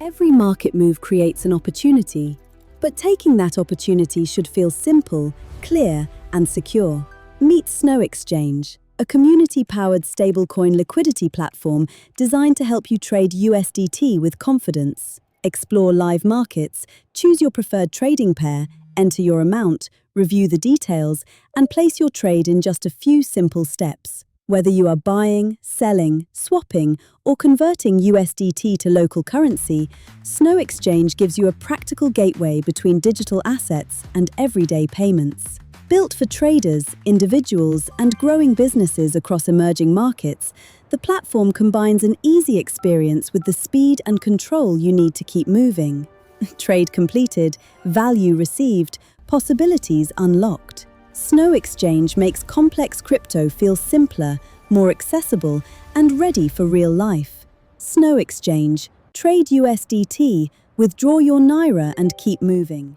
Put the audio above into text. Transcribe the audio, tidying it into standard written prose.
Every market move creates an opportunity, but taking that opportunity should feel simple, clear, and secure. Meet Snow Exchange, a community-powered stablecoin liquidity platform designed to help you trade USDT with confidence. Explore live markets, choose your preferred trading pair, enter your amount, review the details, and place your trade in just a few simple steps. Whether you are buying, selling, swapping, or converting USDT to local currency, Snow Exchange gives you a practical gateway between digital assets and everyday payments. Built for traders, individuals, and growing businesses across emerging markets, the platform combines an easy experience with the speed and control you need to keep moving. Trade completed, value received, possibilities unlocked. Snow Exchange makes complex crypto feel simpler, more accessible, and ready for real life. Snow Exchange. Trade USDT, withdraw your Naira and keep moving.